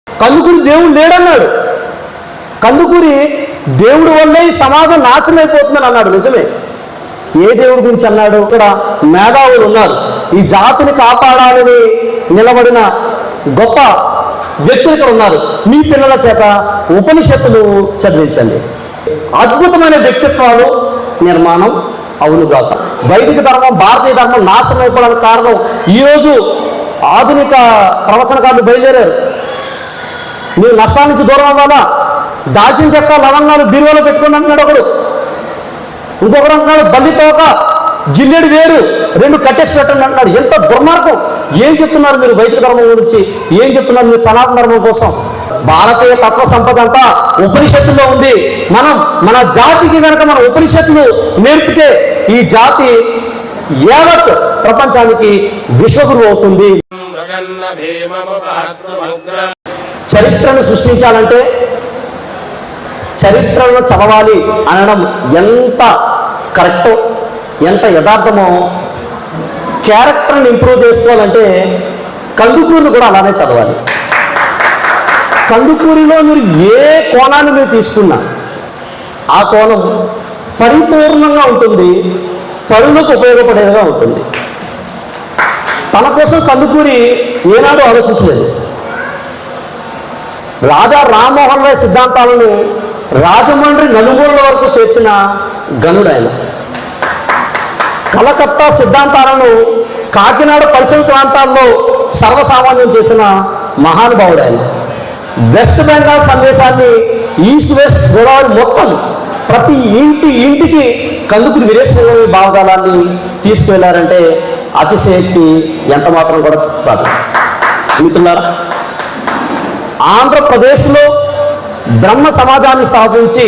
కందుకూరి దేవుడు లేడన్నాడు. కందుకూరి దేవుడి వల్లే ఈ సమాజం నాశనం అయిపోతుందని అన్నాడు. నిజమే. ఏ దేవుడి గురించి అన్నాడు? ఇక్కడ మేధావులు ఉన్నారు, ఈ జాతిని కాపాడాలని నిలబడిన గొప్ప వ్యక్తులు ఇక్కడ ఉన్నారు. మీ పిల్లల చేత ఉపనిషత్తులు చదివించండి. అద్భుతమైన వ్యక్తిత్వాలు నిర్మాణం అవునుగాక. వైదిక ధర్మం, భారతీయ ధర్మం నాశనం అయిపోవడానికి కారణం ఈరోజు ఆధునిక ప్రవచనకారులు బయలుదేరారు. మీరు నష్టాల నుంచి దూరం అవ్వాలా, దాల్చిన చెక్క లవంగాలు బీరువాలో పెట్టుకోండి అంటున్నాడు ఒకడు. ఇంకొకడు అంటున్నాడు బల్లి తోక జిల్లెడు వేరు 2 కట్టేసి పెట్టండి అంటున్నాడు. ఎంత దుర్మార్గం! ఏం చెప్తున్నారు మీరు వైదిక ధర్మం గురించి? ఏం చెప్తున్నారు మీరు సనాతన ధర్మం కోసం? భారతీయ తత్వ సంపద అంతా ఉపనిషత్తుల్లో ఉంది. మన జాతికి కనుక మన ఉపనిషత్తులు నేర్పితే ఈ జాతి యావత్ ప్రపంచానికి విశ్వగురువు అవుతుంది. చరిత్రను సృష్టించాలంటే చరిత్రను చదవాలి అనడం ఎంత కరెక్టో, ఎంత యథార్థమో, క్యారెక్టర్ని ఇంప్రూవ్ చేసుకోవాలంటే కందుకూరిని కూడా అలానే చదవాలి. కందుకూరిలో మీరు ఏ కోణాన్ని మీరు తీసుకున్నా ఆ కోణం పరిపూర్ణంగా ఉంటుంది, పరులకు ఉపయోగపడేదిగా ఉంటుంది. తన కోసం కందుకూరి ఏనాడు ఆలోచించలేదు. రాజా రామ్మోహన్ రాయ్ సిద్ధాంతాలను రాజమండ్రి నలుమూలల వరకు చేర్చిన గనుడు ఆయన. కలకత్తా సిద్ధాంతాలను కాకినాడ పరిసర ప్రాంతాల్లో సర్వసామాన్యం చేసిన మహానుభావుడు ఆయన. వెస్ట్ బెంగాల్ సందేశాన్ని ఈస్ట్ వెస్ట్ గోదావరి మొత్తం ప్రతి ఇంటికి కందుకూరి వీరేశలింగం భావజాలాన్ని తీసుకువెళ్ళారంటే అతిశయక్తి ఎంత మాత్రం కూడా కాదు. మిత్రులారా, ఆంధ్రప్రదేశ్లో బ్రహ్మ సమాజాన్ని స్థాపించి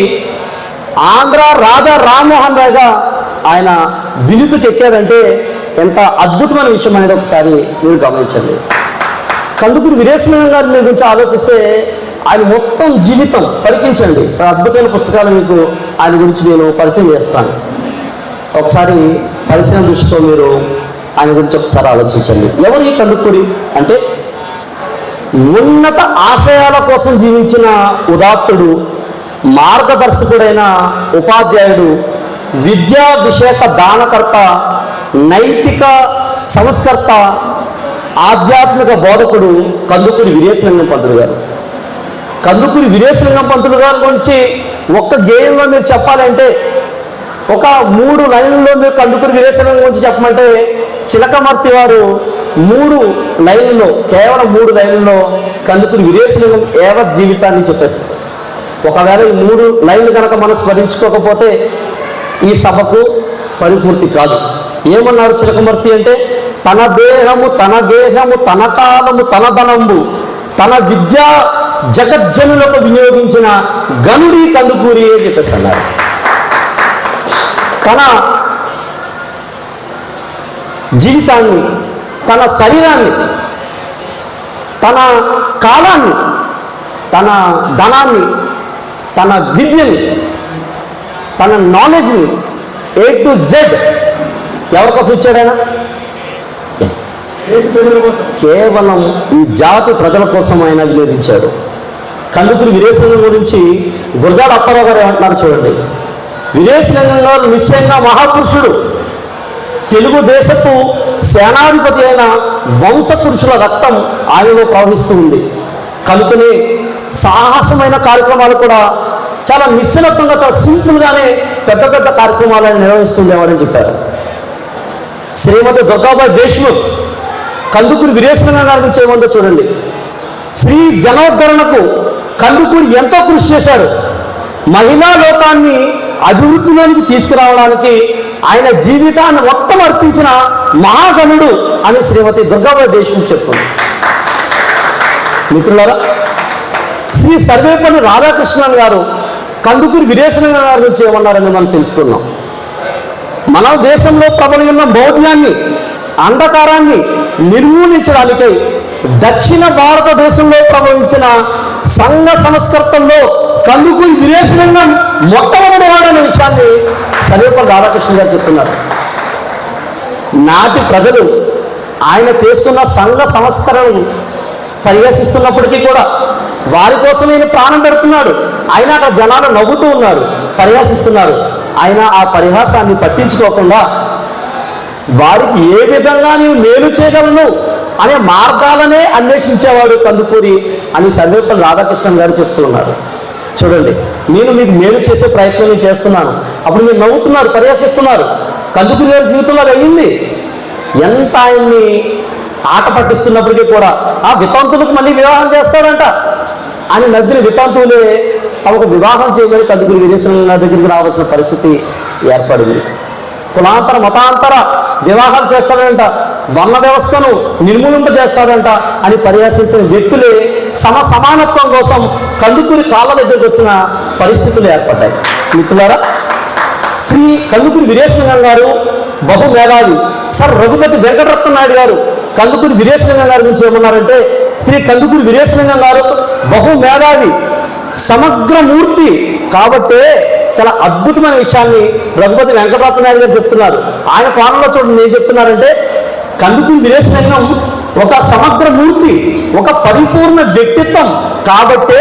ఆంధ్ర రాజా రామ్మోహన్ రాయ్గా ఆయన వినుతికి ఎక్కాడంటే ఎంత అద్భుతమైన విషయం అనేది ఒకసారి మీరు గమనించండి. కందుకూరి వీరేశలింగం గారి మీ గురించి ఆలోచిస్తే ఆయన మొత్తం జీవితం పరికించండి. అద్భుతమైన పుస్తకాలు మీకు ఆయన గురించి నేను పరిచయం చేస్తాను. ఒకసారి పరిచయం దృష్టితో మీరు ఆయన గురించి ఒకసారి ఆలోచించండి. ఎవరు ఈ కందుకూరి అంటే ఉన్నత ఆశయాల కోసం జీవించిన ఉదాత్తుడు, మార్గదర్శకుడైన ఉపాధ్యాయుడు, విద్యాభిషేక దానకర్త, నైతిక సంస్కర్త, ఆధ్యాత్మిక బోధకుడు కందుకూరి వీరేశలింగం పంతులు గారు. కందుకూరి వీరేశలింగం పంతులు గారి గురించి ఒక్క గేయంలో మీరు చెప్పాలంటే, ఒక 3 లైన్లలో మీరు కందుకూరి వీరేశలింగం గురించి చెప్పమంటే చిలకమర్తి వారు 3 లైన్లలో, కేవలం 3 లైన్లలో కందుకూరి వీరేశలింగం యావత్ జీవితాన్ని చెప్పేశారు. ఒకవేళ ఈ 3 లైన్లు కనుక మనం స్మరించుకోకపోతే ఈ సభకు పరిపూర్తి కాదు. ఏమన్నారు చిలకమర్తి అంటే, తన దేహము తన గేహము తన కాలము తన ధనంబు తన విద్యా జగజ్జనులకు వినియోగించిన గనుడి కందుకూరి అని చెప్పేసి అన్నారు. తన జీవితాన్ని, తన శరీరాన్ని, తన కాలాన్ని, తన ధనాన్ని, తన విద్యని, తన నాలెడ్జ్ని A to Z ఎవరి కోసం ఇచ్చాడు ఆయన? కేవలం ఈ జాతి ప్రజల కోసం ఆయన వినియోగించాడు. కందుకూరి వీరేశలింగం గురించి గురజాడ అప్పారావు గారు ఏమంటున్నారు చూడండి. వీరేశలింగం గారు నిశ్చయంగా మహాపురుషుడు. తెలుగుదేశపు సేనాధిపతి అయిన వంశపురుషుల రక్తం ఆయనలో ప్రవహిస్తూ ఉంది. కనుకనే సాహసమైన కార్యక్రమాలు కూడా చాలా నిశ్చలత్వంగా, చాలా సింపుల్గానే పెద్ద పెద్ద కార్యక్రమాలను నిర్వహిస్తుండేవాడని చెప్పారు. శ్రీమతి దుర్గాబాయి దేశ్ముఖ్ కందుకూరి వీరేశలింగం గారి గురించి ఏముందో చూడండి. శ్రీ జనోద్ధరణకు కందుకూరి ఎంతో కృషి చేశాడు. మహిళా లోకాన్ని అభివృద్ధిలోనికి తీసుకురావడానికి ఆయన జీవితాన్ని మొత్తం అర్పించిన మహాగణుడు అని శ్రీమతి దుర్గాబాయి దేశ్ముఖ్ చెప్తుంది. మిత్రులారా, శ్రీ సర్వేపల్లి రాధాకృష్ణన్ గారు కందుకూరి వీరేశలింగం గారి గురించి ఏమన్నారని మనం తెలుసుకున్నాం. మన దేశంలో ప్రబలిన మౌఢ్యాన్ని, అంధకారాన్ని నిర్మూలించడానికై దక్షిణ భారతదేశంలో ప్రభవించిన సంఘ సంస్కర్తల్లో కందుకూరి వీరేశలింగం మొట్టమొదటి వాడనే విషయాన్ని సర్వేపల్లి రాధాకృష్ణ గారు చెప్తున్నారు. నాటి ప్రజలు ఆయన చేస్తున్న సంఘ సంస్కరణను పరిహసిస్తున్నప్పటికీ కూడా వారి కోసం ఈయన ప్రాణం పెడుతున్నాడు. అయినా అక్కడ జనాలు నవ్వుతూ ఉన్నారు, పరిహాసిస్తున్నారు. ఆయన ఆ పరిహాసాన్ని పట్టించుకోకుండా వారికి ఏ విధంగా నీవు మేలు చేయగలను అనే మార్గాలనే అన్వేషించేవాడు కందుకూరి అని సర్వేపల్లి రాధాకృష్ణన్ గారు చెప్తూ ఉన్నారు. చూడండి, నేను మీకు మేలు చేసే ప్రయత్నం నేను చేస్తున్నాను, అప్పుడు మీరు నవ్వుతున్నారు, పరిహాసిస్తున్నారు. కందుకూరి గారి జీవితంలో అది అయ్యింది. ఎంత ఆయన్ని ఆట పట్టిస్తున్నప్పటికీ కూడా ఆ వితంతులకు మళ్ళీ వివాహం చేస్తాడంట అని నవ్విన వితంతువులే తమకు వివాహం చేయమని కందుకూరి వీరేశలింగం గారి దగ్గరికి రావాల్సిన పరిస్థితి ఏర్పడింది. కులాంతర మతాంతర వివాహాలు చేస్తాడంట, వర్ణ వ్యవస్థను నిర్మూలింపజేస్తాడంట అని పరిహసించిన వ్యక్తులే సమానత్వం కోసం కందుకూరి కాళ్ళ దగ్గరికి వచ్చిన పరిస్థితులు ఏర్పడ్డాయి. మిత్రులారా, శ్రీ కందుకూరి వీరేశలింగం గారు బహు మేధావి. సర్ రఘుపతి వెంకటరత్న నాయుడు గారు కందుకూరి వీరేశలింగం గారి గురించి ఏమన్నారంటే, శ్రీ కందుకూరి వీరేశలింగం గారు బహు మేధావి, సమగ్రమూర్తి కాబట్టే చాలా అద్భుతమైన విషయాన్ని రఘుపతి వెంకటరత్న నాయుడు గారు చెప్తున్నారు. ఆయన కోణంలో చూడండి ఏం చెప్తున్నారంటే, కందుకూరి వీరేశలింగం ఒక సమగ్రమూర్తి, ఒక పరిపూర్ణ వ్యక్తిత్వం కాబట్టే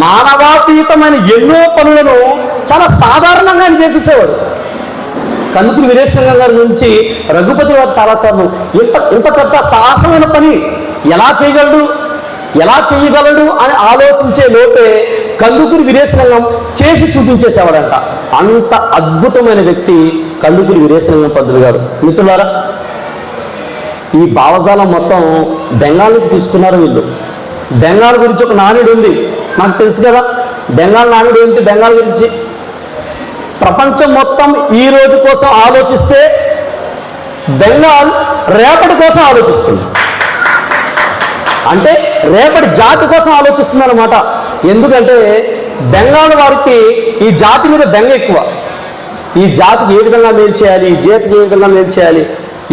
మానవాతీతమైన ఎన్నో పనులను చాలా సాధారణంగా ఆయన చేసేసేవాడు. కందుకూరి వీరేశలింగం గారి గురించి రఘుపతి వారు చాలాసార్లు ఇంత పెద్ద సాహసమైన పని ఎలా చేయగలడు అని ఆలోచించే లోపే కందుకూరి వీరేశలింగం చేసి చూపించేసేవాడంట. అంత అద్భుతమైన వ్యక్తి కందుకూరి వీరేశలింగం పంతులు గారు. మిత్రులారా, ఈ భావజాలం మొత్తం బెంగాల్ నుంచి తీసుకున్నారు వీళ్ళు. బెంగాల్ గురించి ఒక నానుడు ఉంది, నాకు తెలుసు కదా. బెంగాల్ నానుడు ఏంటి? బెంగాల్ గురించి ప్రపంచం మొత్తం ఈ రోజు కోసం ఆలోచిస్తే బెంగాల్ రేపటి కోసం ఆలోచిస్తుంది. అంటే రేపటి జాతి కోసం ఆలోచిస్తుంది అన్నమాట. ఎందుకంటే బెంగాల్ వారికి ఈ జాతి మీద బెంగ ఎక్కువ. ఈ జాతికి ఏ విధంగా మేలు చేయాలి, ఈ జాతికి ఏ విధంగా మేలు చేయాలి,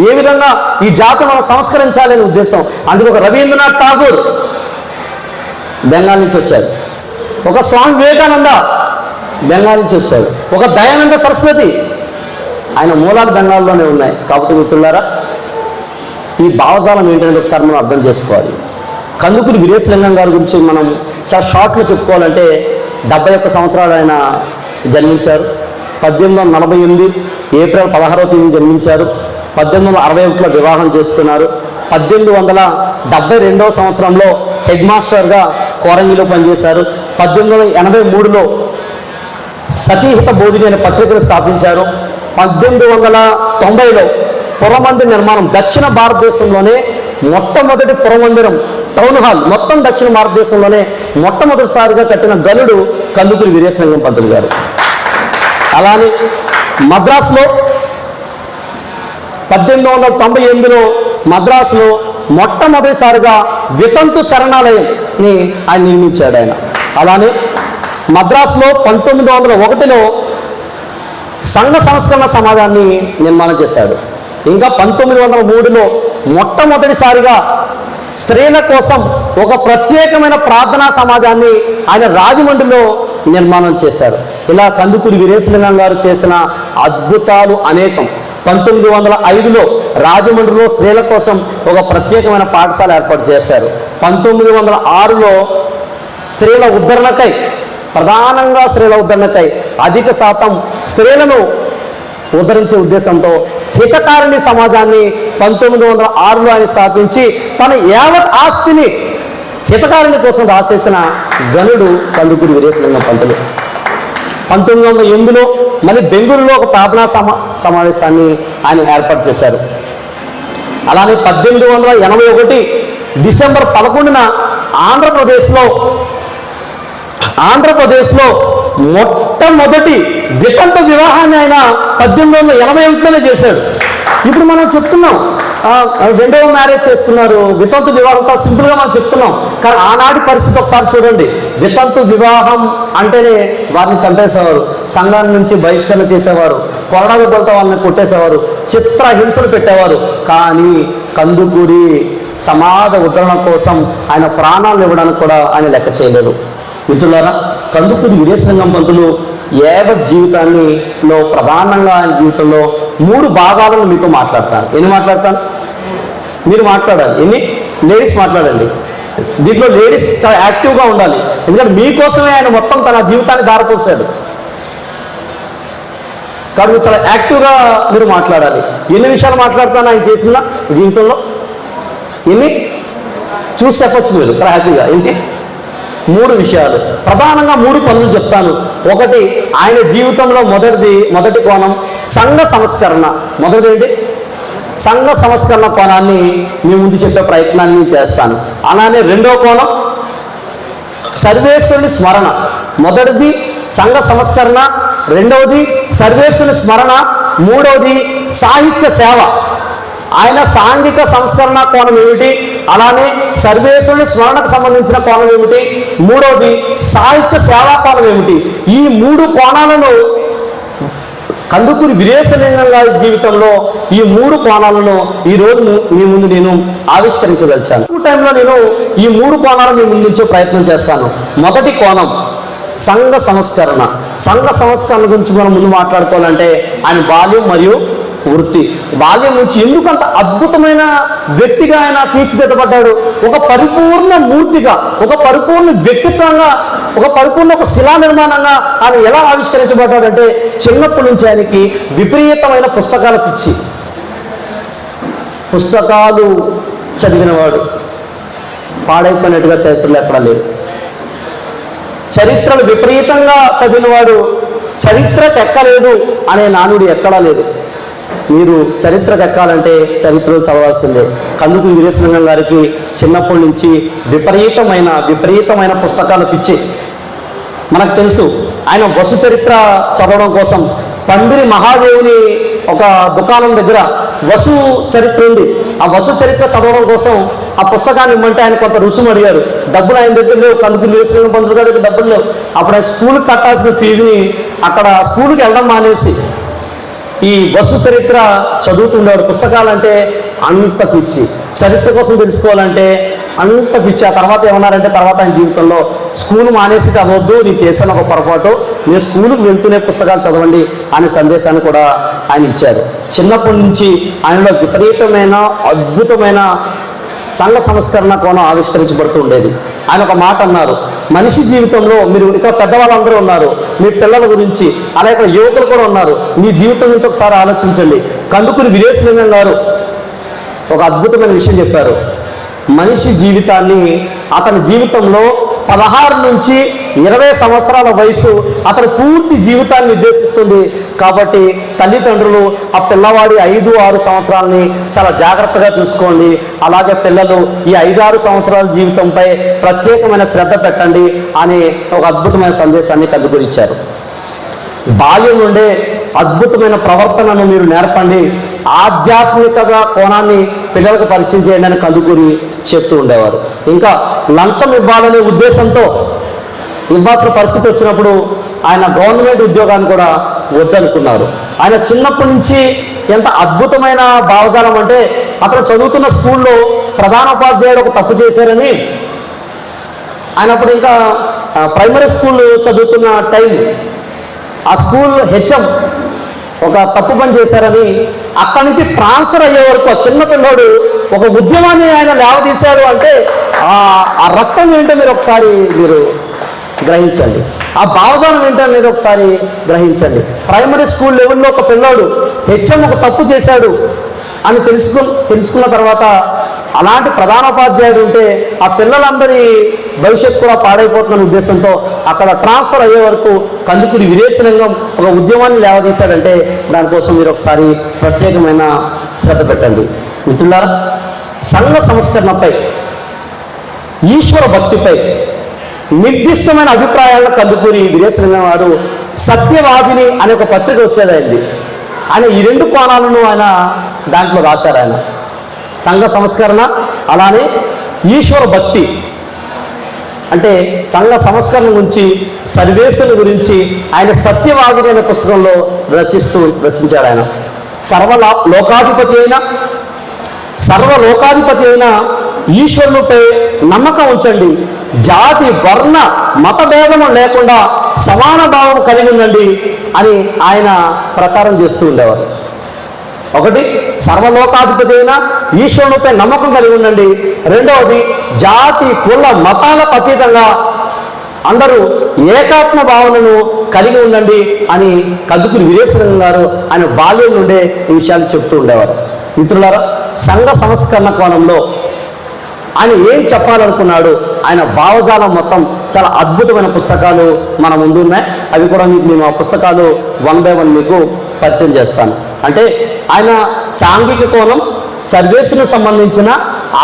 ఏ విధంగా ఈ జాతి మనం సంస్కరించాలి అనే ఉద్దేశం. అందుకు ఒక రవీంద్రనాథ్ ఠాగూర్ బెంగాల్ నుంచి వచ్చాడు, ఒక స్వామి వివేకానంద బెంగాల్ నుంచి వచ్చాడు, ఒక దయానంద సరస్వతి, ఆయన మూలాలు బెంగాల్లోనే ఉన్నాయి. కాబట్టి మిత్రులారా, ఈ భావజాలం ఏంటనేది ఒకసారి మనం అర్థం చేసుకోవాలి. కందుకూరి వీరేశలింగం గారి గురించి మనం చాలా షార్ట్లో చెప్పుకోవాలంటే 71 సంవత్సరాలు ఆయన జన్మించారు. 1848 ఏప్రిల్ 16వ తేదీన జన్మించారు. 1861లో వివాహం చేసుకున్నారు. 1872వ సంవత్సరంలో హెడ్ మాస్టర్గా కోరంగిలో పనిచేశారు. 1883లో సతీహిత బోధిని అనే పత్రికను స్థాపించారు. 1890లో పురమందిర నిర్మాణం, దక్షిణ భారతదేశంలోనే మొట్టమొదటి పురమందిరం, టౌన్ హాల్ మొత్తం దక్షిణ భారతదేశంలోనే మొట్టమొదటిసారిగా కట్టిన గనుడు కందుకూరి వీరేశలింగం పంతులు గారు. అలానే మద్రాసులో 1898లో మద్రాసులో మొట్టమొదటిసారిగా వితంతు శరణాలయంని ఆయన నిర్మించాడు ఆయన. అలానే మద్రాసులో 1901లో సంఘ సంస్కరణ సమాజాన్ని నిర్మాణం చేశాడు. ఇంకా 1903లో మొట్టమొదటిసారిగా స్త్రీల కోసం ఒక ప్రత్యేకమైన ప్రార్థనా సమాజాన్ని ఆయన రాజమండ్రిలో నిర్మాణం చేశారు. ఇలా కందుకూరి వీరేశలింగం గారు చేసిన అద్భుతాలు అనేకం. 1905లో రాజమండ్రిలో స్త్రీల కోసం ఒక ప్రత్యేకమైన పాఠశాల ఏర్పాటు చేశారు. 1906లో స్త్రీల ఉద్ధరణకై, ప్రధానంగా స్త్రీల ఉద్ధరణకై అధిక శాతం స్త్రీలను ఉద్ధరించే ఉద్దేశంతో హితకారిణి సమాజాన్ని 1906లో ఆయన స్థాపించి తన యావత్ ఆస్తిని హితకారిణి కోసం రాసేసిన గనుడు కందుకూరి వీరేశలింగం పంతులు. 1908లో మళ్ళీ బెంగళూరులో ఒక ప్రార్థనా సమావేశాన్ని ఆయన ఏర్పాటు చేశారు. అలానే 1881 డిసెంబర్ 11న ఆంధ్రప్రదేశ్లో మొట్టమొదటి వితంతు వివాహాన్ని ఆయన 1881లోనే చేశాడు. ఇప్పుడు మనం చెప్తున్నాం రెండవ మ్యారేజ్ చేసుకున్నారు, వితంతు వివాహం చాలా సింపుల్గా మనం చెప్తున్నాం. కానీ ఆనాటి పరిస్థితి ఒకసారి చూడండి. వితంతు వివాహం అంటేనే వారిని చంపేసేవారు, సంఘాన్ని నుంచి బహిష్కరణ చేసేవారు, కొరడాలతో వాళ్ళని కొట్టేసేవారు, చిత్రహింసలు పెట్టేవారు. కానీ కందుకూరి సమాజ ఉద్ధరణ కోసం ఆయన ప్రాణాలు ఇవ్వడానికి కూడా ఆయన లెక్క చేయలేదు. మిత్రులారా, కందుకూరి వీరేశలింగం పంతులు యావత్ జీవితాన్నిలో ప్రధానంగా ఆయన జీవితంలో 3 భాగాలను మీతో మాట్లాడతాను. ఎన్ని మాట్లాడతాను? మీరు మాట్లాడాలి. ఎన్ని? లేడీస్ మాట్లాడండి. దీంట్లో లేడీస్ చాలా యాక్టివ్గా ఉండాలి. ఎందుకంటే మీకోసమే ఆయన మొత్తం తన జీవితాన్ని దారిపోసాడు. కాబట్టి మీరు చాలా యాక్టివ్గా మీరు మాట్లాడాలి. ఎన్ని విషయాలు మాట్లాడుతాను ఆయన చేసిన జీవితంలో? ఎన్ని చూసి చెప్పచ్చు మీరు చాలా హ్యాపీగా. ఏంటి? 3 విషయాలు, ప్రధానంగా 3 పనులు చెప్తాను. ఒకటి, ఆయన జీవితంలో మొదటి కోణం సంఘ సంస్కరణ. మొదటిది ఏంటి? సంఘ సంస్కరణ కోణాన్ని మీ ముందు చెప్పే ప్రయత్నాన్ని చేస్తాను. అలానే రెండో కోణం సర్వేశ్వరుని స్మరణ. మొదటిది సంఘ సంస్కరణ, రెండవది సర్వేశ్వరుని స్మరణ, మూడవది సాహిత్య సేవ. ఆయన సాంఘిక సంస్కరణ కోణం ఏమిటి, అలానే సర్వేశ్వరుని స్మరణకు సంబంధించిన కోణం ఏమిటి, మూడవది సాహిత్య సేవా కోణం ఏమిటి. ఈ 3 కోణాలను కందుకూరి వీరేశలింగం గారి జీవితంలో ఈ 3 కోణాలను ఈరోజు మీ ముందు నేను ఆవిష్కరించదలిచాను. టైంలో నేను ఈ 3 కోణాలు మీ ముందు ఉంచే ప్రయత్నం చేస్తాను. మొదటి కోణం సంఘ సంస్కరణ. సంఘ సంస్కరణ గురించి మనం ముందు మాట్లాడుకోవాలంటే ఆయన బాల్యం మరియు వృత్తి. బాల్యం నుంచి ఎందుకంత అద్భుతమైన వ్యక్తిగా ఆయన తీర్చిదిద్దబడ్డాడు, ఒక పరిపూర్ణ మూర్తిగా, ఒక పరిపూర్ణ వ్యక్తిత్వంగా, ఒక శిలా నిర్మాణంగా ఆయన ఎలా ఆవిష్కరించబడ్డాడంటే చిన్నప్పటి నుంచి ఆయనకి విపరీతమైన పుస్తకాల పిచ్చి. పుస్తకాలు చదివినవాడు, పాడైపోయినట్టుగా చరిత్రలో ఎక్కడా లేదు. చరిత్రలు విపరీతంగా చదివినవాడు, చరిత్రకు ఎక్కలేదు అనే నానుడి ఎక్కడా లేదు. మీరు చరిత్రకు ఎక్కాలంటే చరిత్రలు చదవాల్సిందే. కందుకూరి వీరేశలింగం గారికి చిన్నప్పటి నుంచి విపరీతమైన పుస్తకాలు పిచ్చి. మనకు తెలుసు, ఆయన వసు చరిత్ర చదవడం కోసం పందిరి మహాదేవుని ఒక దుకాణం దగ్గర వసు చరిత్ర ఉంది. ఆ వసు చరిత్ర చదవడం కోసం ఆ పుస్తకాన్ని ఇమ్మంటే ఆయన కొంత రుసుము అడిగారు. డబ్బులు ఆయన దగ్గర లేవు, కందుకూరి వీరేశలింగం పంతులు గారి దగ్గర డబ్బులు లేవు. అప్పుడు ఆయన స్కూల్కి కట్టాల్సిన ఫీజుని అక్కడ స్కూల్కి వెళ్ళడం మానేసి ఈ వసు చరిత్ర చదువుతుండేవాడు. పుస్తకాలంటే అంత పిచ్చి, చరిత్ర కోసం తెలుసుకోవాలంటే అంత పిచ్చి. ఆ తర్వాత ఏమన్నారంటే, తర్వాత ఆయన జీవితంలో స్కూల్ మానేసి చదవద్దు, నేను చేశాను ఒక పొరపాటు, మీరు స్కూల్కి వెళ్తూనే పుస్తకాలు చదవండి అనే సందేశాన్ని కూడా ఆయన ఇచ్చారు. చిన్నప్పటి నుంచి ఆయనలో విపరీతమైన అద్భుతమైన సంఘ సంస్కరణ కోణం ఆవిష్కరించబడుతూ ఉండేది. ఆయన ఒక మాట అన్నారు, మనిషి జీవితంలో, మీరు ఇక్కడ పెద్దవాళ్ళందరూ ఉన్నారు, మీ పిల్లల గురించి, అలాగే ఇక్కడ యువకులు కూడా ఉన్నారు, మీ జీవితం నుంచి ఒకసారి ఆలోచించండి. కందుకూరి వీరేశలింగం గారు ఒక అద్భుతమైన విషయం చెప్పారు. మనిషి జీవితాన్ని, అతని జీవితంలో 16 నుంచి 20 సంవత్సరాల వయసు అతని పూర్తి జీవితాన్ని నిర్దేశిస్తుంది. కాబట్టి తల్లిదండ్రులు ఆ పిల్లవాడి 5-6 సంవత్సరాలని చాలా జాగ్రత్తగా చూసుకోండి. అలాగే పిల్లలు ఈ 5-6 సంవత్సరాల జీవితంపై ప్రత్యేకమైన శ్రద్ధ పెట్టండి అనే ఒక అద్భుతమైన సందేశాన్ని కందుకూరిచ్చారు. బాల్యం నుండే అద్భుతమైన ప్రవర్తనను మీరు నేర్పండి, ఆధ్యాత్మికగా కోణాన్ని పిల్లలకు పరిచయం చేయండి అని కందుకూరి చెప్తూ ఉండేవారు. ఇంకా లంచం ఇవ్వాలనే ఉద్దేశంతో ఇవ్వాల్సిన పరిస్థితి వచ్చినప్పుడు ఆయన గవర్నమెంట్ ఉద్యోగాన్ని కూడా వద్దనుకున్నారు. ఆయన చిన్నప్పటి నుంచి ఎంత అద్భుతమైన భావజాలం అంటే, అతను చదువుతున్న స్కూల్లో ప్రధానోపాధ్యాయుడు ఒక తప్పు చేశారని, ఆయన అప్పుడు ఇంకా ప్రైమరీ స్కూల్ చదువుతున్న టైం, ఆ స్కూల్ హెచ్ఎం ఒక తప్పు పని చేశారని అక్కడి నుంచి ట్రాన్స్ఫర్ అయ్యే వరకు ఆ చిన్నపిల్లోడు ఒక ఉద్యమాన్ని ఆయన లేవదీశాడు అంటే ఆ రక్తం ఏంటో మీరు ఒకసారి గ్రహించండి, ఆ భావజాలం ఏంటో అనేది ఒకసారి గ్రహించండి. ప్రైమరీ స్కూల్ లెవెల్లో ఒక పిల్లోడు హెచ్ఎం ఒక తప్పు చేశాడు అని తెలుసుకున్న తర్వాత అలాంటి ప్రధానోపాధ్యాయుడు ఉంటే ఆ పిల్లలందరి భవిష్యత్తు కూడా పాడైపోతున్న ఉద్దేశంతో అక్కడ ట్రాన్స్ఫర్ అయ్యే వరకు కందుకూరి వీరేశలింగం ఒక ఉద్యమాన్ని లేవదీశాడంటే దానికోసం మీరు ఒకసారి ప్రత్యేకమైన శ్రద్ధ పెట్టండి. మిత్రులారా, సంఘ సంస్కరణపై, ఈశ్వర భక్తిపై నిర్దిష్టమైన అభిప్రాయాలను కందుకూరి వీరేశలింగం వారు సత్యవాదిని అనే ఒక పత్రిక వచ్చేదైంది. ఆయన ఈ 2 కోణాలను ఆయన దాంట్లో రాశారు. ఆయన సంఘ సంస్కరణ, అలానే ఈశ్వర భక్తి. అంటే సంఘ సంస్కరణ గురించి, సర్వేశ్వరుని గురించి ఆయన సత్యవాది అనే పుస్తకంలో రచించాడు. ఆయన సర్వలోకాధిపతి అయిన ఈశ్వరునిపై నమ్మకం ఉంచండి, జాతి వర్ణ మత భేదము లేకుండా సమాన భావం కలిగి ఉండండి అని ఆయన ప్రచారం చేస్తూ ఉండేవారు. ఒకటి, సర్వలోకాధిపతి అయిన ఈశ్వరునిపై నమ్మకం కలిగి ఉండండి. రెండవది, జాతి కుల మతాలకు అతీతంగా అందరూ ఏకాత్మ భావనను కలిగి ఉండండి అని కందుకూరి వీరేశలింగం గారు ఆయన బాల్యం నుండే ఈ విషయాలు చెప్తూ ఉండేవారు. మిత్రులారా, సంఘ సంస్కరణ కోణంలో ఆయన ఏం చెప్పాలనుకున్నాడు, ఆయన భావజాలం మొత్తం చాలా అద్భుతమైన పుస్తకాలు మన ముందు ఉన్నాయి. అవి కూడా మేము ఆ పుస్తకాలు 1 by 1 మీకు పరిచయం చేస్తాను. అంటే ఆయన సాంఘిక కోణం, సర్వేసును సంబంధించిన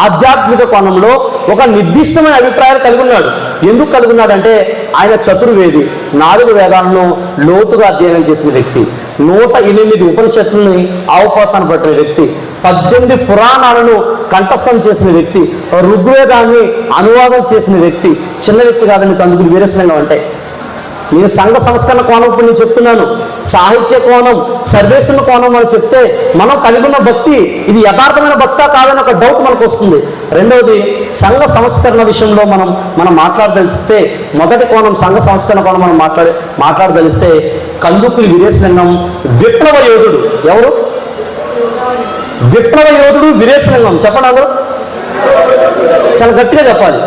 ఆధ్యాత్మిక కోణంలో ఒక నిర్దిష్టమైన అభిప్రాయాలు కలిగి ఉన్నాడు. ఎందుకు కలిగి ఉన్నాడంటే ఆయన చతుర్వేది, 4 వేదాలను లోతుగా అధ్యయనం చేసిన వ్యక్తి, 108 ఉపనిషత్తుల్ని అవపాసన పట్టిన వ్యక్తి, 18 పురాణాలను కంఠస్థం చేసిన వ్యక్తి, ఋగ్వేదాన్ని అనువాదం చేసిన వ్యక్తి. చిన్న వ్యక్తి కాదని కందుకూరి వీరేశలింగం అంటే. నేను సంఘ సంస్కరణ కోణం ఇప్పుడు నేను చెప్తున్నాను. సాహిత్య కోణం, సర్వేశ్వర కోణం అని చెప్తే మనం కలిగి ఉన్న భక్తి ఇది యథార్థమైన భక్తా కాదని ఒక డౌట్ మనకు వస్తుంది. రెండవది, సంఘ సంస్కరణ విషయంలో మనం మాట్లాడదలిస్తే, మొదటి కోణం సంఘ సంస్కరణ కోణం మనం మాట్లాడదలిస్తే కందుకూరి వీరేశలింగం విప్లవ యోధుడు. ఎవరు? విప్లవ యోధుడు వీరేశలింగం. చెప్పండి అందరూ, చాలా గట్టిగా చెప్పాలి.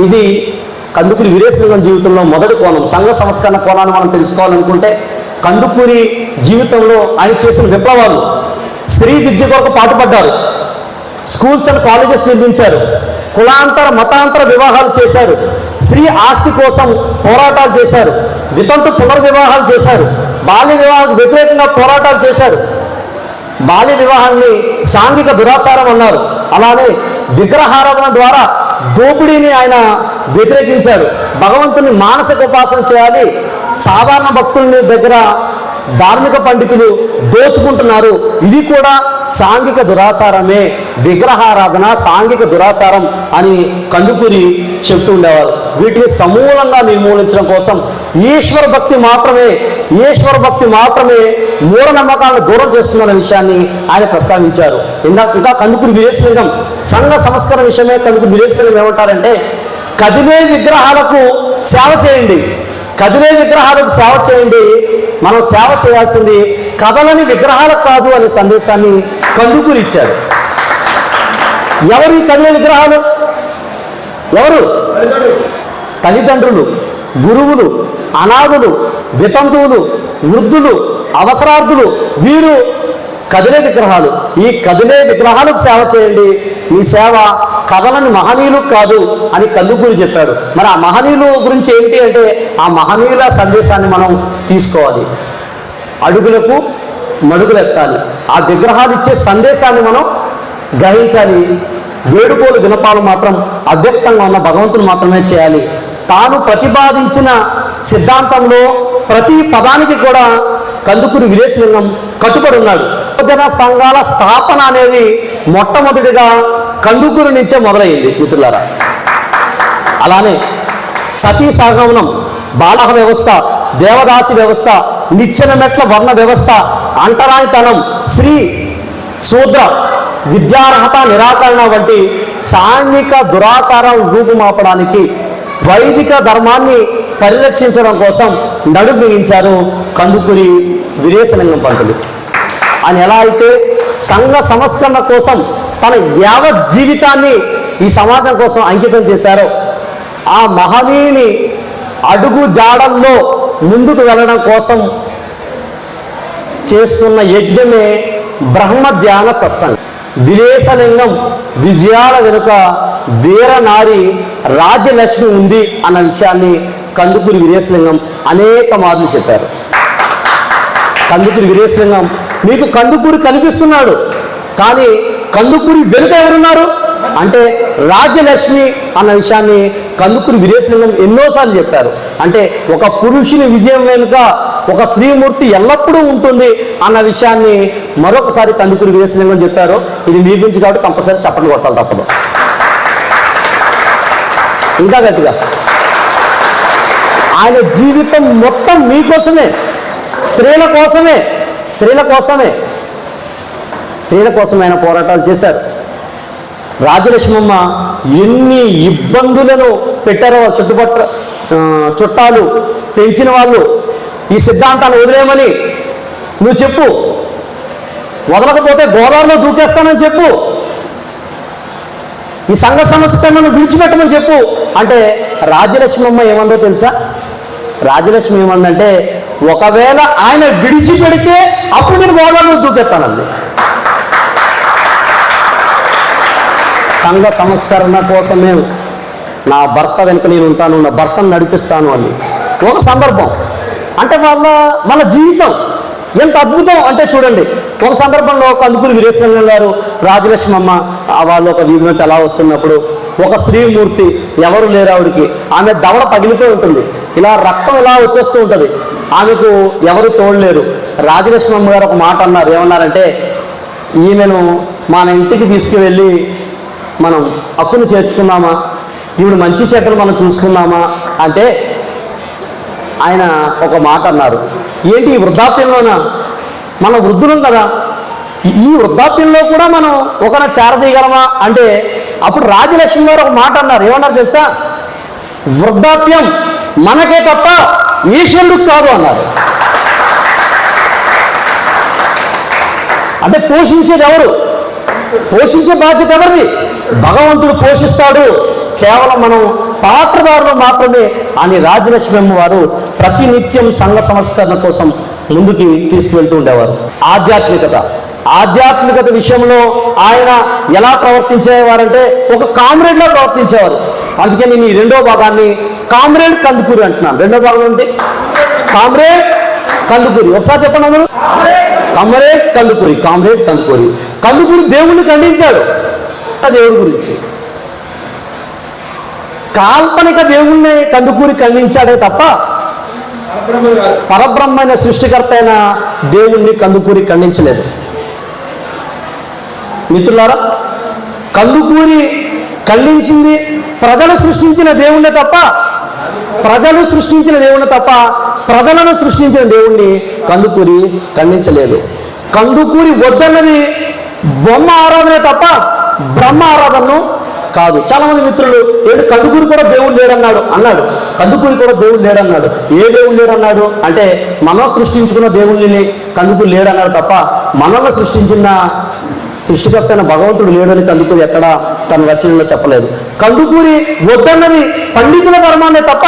ఇది కందుకూరి వీరేశలింగం జీవితంలో మొదటి కోణం. సంఘ సంస్కరణ కోణాన్ని మనం తెలుసుకోవాలనుకుంటే కందుకూరి జీవితంలో ఆయన చేసిన విప్లవాలు, స్త్రీ విద్య కొరకు పాటుపడ్డారు, స్కూల్స్ అండ్ కాలేజెస్ నిర్మించారు, కులాంతర మతాంతర వివాహాలు చేశారు, స్త్రీ ఆస్తి కోసం పోరాటాలు చేశారు, వితంతు పునర్వివాహాలు చేశారు, బాల్య వివాహాలకు వ్యతిరేకంగా పోరాటాలు చేశారు, బాల్య వివాహాన్ని సాంఘిక దురాచారం అన్నారు. అలానే విగ్రహారాధన ద్వారా దోపిడీని ఆయన వ్యతిరేకించాడు. భగవంతుని మానసిక ఉపాసన చేయాలి, సాధారణ భక్తుల దగ్గర ధార్మిక పండితులు దోచుకుంటున్నారు, ఇది కూడా సాంఘిక దురాచారమే, విగ్రహారాధన సాంఘిక దురాచారం అని కందుకూరి చెప్తూ ఉండేవారు. వీటిని సమూలంగా నిర్మూలించడం కోసం ఈశ్వర భక్తి మాత్రమే మూఢనమ్మకాలను దూరం చేస్తుందన్న విషయాన్ని ఆయన ప్రస్తావించారు. ఇంకా కందుకూరి వీరేశలింగం సంఘ సంస్కరణ విషయమే కందుకూరి వీరేశలింగం ఏమంటారంటే, కదిలే విగ్రహాలకు సేవ చేయండి, మనం సేవ చేయాల్సింది కదలని విగ్రహాలకు కాదు అనే సందేశాన్ని కందుకూరి ఇచ్చాడు. ఎవరు ఈ కదిలే విగ్రహాలు? ఎవరు? తల్లిదండ్రులు, గురువులు, అనాథులు, వితంతువులు, వృద్ధులు, అవసరార్థులు, వీరు కదిలే విగ్రహాలు. ఈ కదిలే విగ్రహాలకు సేవ చేయండి, మీ సేవ కదలని మహనీయులకు కాదు అని కందుకూరి చెప్పాడు. మరి ఆ మహనీయుల గురించి ఏంటి అంటే, ఆ మహనీయుల సందేశాన్ని మనం తీసుకోవాలి, అడుగులకు మడుగులెత్తాలి, ఆ విగ్రహాలు ఇచ్చే సందేశాన్ని మనం గ్రహించాలి. వేడుకోలు వినపాలు మాత్రం అవ్యక్తంగా ఉన్న భగవంతుని మాత్రమే చేయాలి. తాను ప్రతిపాదించిన సిద్ధాంతంలో ప్రతి పదానికి కూడా కందుకూరి వీరేశలింగం కట్టుబడి ఉన్నాడు. యువజన సంఘాల స్థాపన అనేది మొట్టమొదటిగా కందుకూరి నుంచే మొదలైంది మిత్రులారా. అలానే సతీ సహగమనం, బాలహ వ్యవస్థ, దేవదాసి వ్యవస్థ, నిచ్చెన మెట్ల వర్ణ వ్యవస్థ, అంటరానితనం, స్త్రీ శూద్ర విద్యార్హత నిరాకరణ వంటి సాంఘిక దురాచారం రూపుమాపడానికి, వైదిక ధర్మాన్ని పరిరక్షించడం కోసం నడుము బిగించారు కందుకూరి వీరేశలింగం పంతులు. ఆయన ఎలా అయితే సంఘ సంస్కరణ కోసం తన యావత్ జీవితాన్ని ఈ సమాజం కోసం అంకితం చేశారో, ఆ మహనీయుని అడుగు జాడల్లో ముందుకు వెళ్ళడం కోసం చేస్తున్న యజ్ఞమే బ్రహ్మ ధ్యాన సత్సంగం. వీరేశలింగం విజయాల వెనుక వీరనారి రాజ్యలక్ష్మి ఉంది అన్న విషయాన్ని కందుకూరి వీరేశలింగం అనేక మార్లు చెప్పారు. కందుకూరి వీరేశలింగం, మీకు కందుకూరి కనిపిస్తున్నాడు, కానీ కందుకూరి వెనుక ఎవరున్నారు అంటే రాజ్యలక్ష్మి అన్న విషయాన్ని కందుకూరి వీరేశలింగం ఎన్నోసార్లు చెప్పారు. అంటే ఒక పురుషుని విజయం వెనుక ఒక స్త్రీమూర్తి ఎల్లప్పుడూ ఉంటుంది అన్న విషయాన్ని మరొకసారి కందుకూరి వీరేశలింగం చెప్పారు. ఇది మీ గురించి కాబట్టి కంపల్సరీ చప్పట్లు కొట్టాలి తప్పదు. ఇంకా గట్టిగా, ఆయన జీవితం మొత్తం మీకోసమే, స్త్రీల కోసమే ఆయన పోరాటాలు చేశారు. రాజలక్ష్మమ్మ ఎన్ని ఇబ్బందులను పెట్టారో చుట్టాలు, పెంచిన వాళ్ళు ఈ సిద్ధాంతాన్ని వదిలేయమని నువ్వు చెప్పు, వదలకపోతే గోదావరిలో దూకేస్తానని చెప్పు, ఈ సంఘ సంస్కరణను విడిచిపెట్టమని చెప్పు అంటే రాజ్యలక్ష్మి అమ్మ ఏమందో తెలుసా? రాజ్యలక్ష్మి ఏమందంటే, ఒకవేళ ఆయన విడిచిపెడితే అప్పుడు నేను గోదావరిలో దూకెత్తానంది. సంఘ సంస్కరణ కోసమే నా భర్త వెనుక నేను ఉంటాను, నా భర్తను నడిపిస్తాను అని ఒక సందర్భం. అంటే వాళ్ళ జీవితం ఎంత అద్భుతం అంటే చూడండి. ఒక సందర్భంలో కందుకూరి వీరేశలింగం గారు, రాజలక్ష్మి అమ్మ వాళ్ళు ఒక వీధి నుంచి అలా వస్తున్నప్పుడు ఒక స్త్రీమూర్తి, ఎవరు లేరు ఆవిడికి, ఆమె దవడ పగిలిపోయి ఉంటుంది, ఇలా రక్తం ఇలా వచ్చేస్తూ ఉంటుంది, ఆమెకు ఎవరు తోడలేరు. రాజలక్ష్మి అమ్మ గారు ఒక మాట అన్నారు. ఏమన్నారంటే, ఈమెను మన ఇంటికి తీసుకువెళ్ళి మనం హక్కును చేర్చుకున్నామా, ఈవిడ మంచి చెడ్డలు మనం చూసుకున్నామా అంటే ఆయన ఒక మాట అన్నారు. ఏంటి ఈ వృద్ధాప్యంలోనా? మన వృద్ధులం కదా, ఈ వృద్ధాప్యంలో కూడా మనం ఒకన చేరదీయగలమా అంటే అప్పుడు రాజలక్ష్మి గారు ఒక మాట అన్నారు. ఏమన్నారు తెలుసా? వృద్ధాప్యం మనకే తప్ప ఈశ్వరుడికి కాదు అన్నారు. అంటే పోషించేది ఎవరు? పోషించే బాధ్యత ఎవరిది? భగవంతుడు పోషిస్తాడు, కేవలం మనం పాత్రదారులు మాత్రమే అని రాజలక్ష్మి అమ్మ వారు ప్రతినిత్యం సంఘ సంస్కరణ కోసం ముందుకి తీసుకువెళ్తూ ఉండేవారు. ఆధ్యాత్మికత విషయంలో ఆయన ఎలా ప్రవర్తించేవారంటే ఒక కామ్రేడ్లా ప్రవర్తించేవారు. అందుకే నేను ఈ రెండో భాగాన్ని కామ్రేడ్ కందుకూరి అంటున్నాను. రెండో భాగం ఏంటి? కామ్రేడ్ కందుకూరి. ఒకసారి చెప్పండి అందరూ. కామ్రేడ్ కందుకూరి. కామ్రేడ్ కందుకూరి. కందుకూరి దేవుణ్ణి ఖండించాడు. దేవుడి గురించి కాల్పనిక దేవుణ్ణి కందుకూరి ఖండించాడే తప్ప పరబ్రహ్మైన సృష్టికర్త అయిన దేవుణ్ణి కందుకూరి ఖండించలేదు. మిత్రులారా, కందుకూరి ఖండించింది ప్రజలు సృష్టించిన దేవుణ్ణి తప్ప ప్రజలను సృష్టించిన దేవుణ్ణి కందుకూరి ఖండించలేదు. కందుకూరి వద్దన్నది బొమ్మ ఆరాధనే తప్ప బ్రహ్మ ఆరాధనను కాదు. చాలా మంది మిత్రులు ఏడు కందుకూరి కూడా దేవుడు లేడన్నాడు. కందుకూరి కూడా దేవుడు లేడన్నాడు. ఏ దేవుడు లేడన్నాడు అంటే మనం సృష్టించుకున్న దేవుళ్ళని కందుకూరి లేడన్నాడు తప్ప మనల్ని సృష్టించిన సృష్టికర్త అయిన భగవంతుడు లేడని కందుకూరి ఎక్కడ తన రచనలో చెప్పలేదు. కందుకూరి వద్దన్నది పండితుల ధర్మాన్ని తప్ప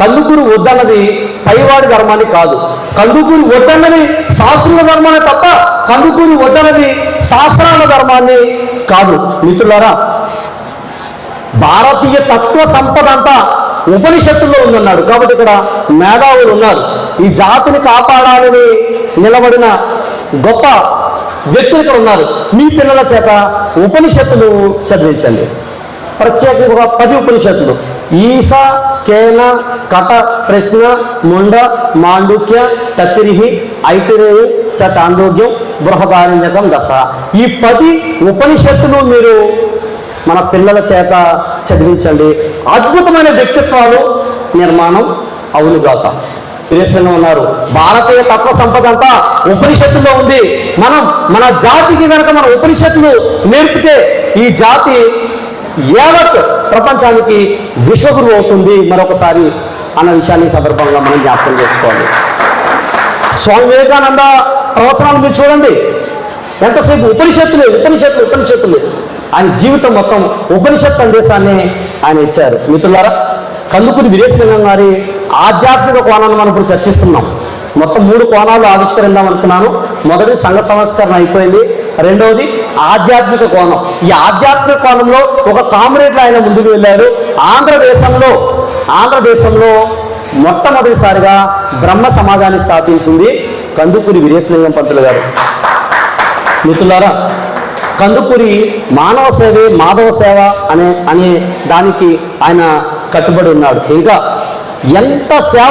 కందుకూరి వద్దన్నది పైవాడి ధర్మాన్ని కాదు. కందుకూరి వద్దన్నది శాస్త్రుల ధర్మాన్ని తప్ప కందుకూరి వద్దన్నది శాస్త్రాల ధర్మాన్ని కాదు. మిత్రులారా, భారతీయ తత్వ సంపద అంతా ఉపనిషత్తుల్లో ఉందన్నాడు. కాబట్టి ఇక్కడ మేధావులు ఉన్నారు. ఈ జాతిని కాపాడాలని నిలబడిన గొప్ప వ్యక్తులు ఇక్కడ ఉన్నారు. మీ పిల్లల చేత ఉపనిషత్తులు చదివించండి. ప్రత్యేకంగా ఒక 10 ఉపనిషత్తులు: ఈశ, కేన, కట, ప్రశ్న, ముండ, మాండుక్య, తత్తిరిహి, ఐతిరేయ, చాందోగ్యం, బృహదారణ్యకం, దశ. ఈ 10 ఉపనిషత్తులు మీరు మన పిల్లల చేత చదివించండి. అద్భుతమైన వ్యక్తిత్వాలు నిర్మాణం అవునుగాక. వీరేశలింగం ఉన్నారు, భారతీయ తత్వ సంపద అంతా ఉపనిషత్తుల్లో ఉంది. మనం మన జాతికి కనుక మన ఉపనిషత్తులు నేర్పితే ఈ జాతి యావత్ ప్రపంచానికి విశ్వగురువు అవుతుంది మరొకసారి అన్న విషయాన్ని సందర్భంగా మనం జ్ఞాపకం చేసుకోవాలి. స్వామి వివేకానంద ప్రవచనాలు మీరు చూడండి, ఎంతసేపు ఉపనిషత్తులు. ఆయన జీవితం మొత్తం ఉపనిషత్ సందేశాన్ని ఆయన ఇచ్చారు. మిత్రులారా, కందుకూరి వీరేశలింగం గారి ఆధ్యాత్మిక కోణాన్ని మనం ఇప్పుడు చర్చిస్తున్నాం. మొత్తం 3 కోణాలు ఆవిష్కరిద్దాం అనుకున్నాను. మొదటి సంఘ సంస్కరణ అయిపోయింది. రెండవది ఆధ్యాత్మిక కోణం. ఈ ఆధ్యాత్మిక కోణంలో ఒక కామ్రేడ్లో ఆయన ముందుకు వెళ్ళారు. ఆంధ్రదేశంలో మొట్టమొదటిసారిగా బ్రహ్మ సమాజాన్ని స్థాపించింది కందుకూరి వీరేశలింగం పంతులు గారు. మిత్రులారా, కందుకూరి మానవ సేవే మాధవ సేవ అనే దానికి ఆయన కట్టుబడి ఉన్నాడు. ఇంకా ఎంత సేవ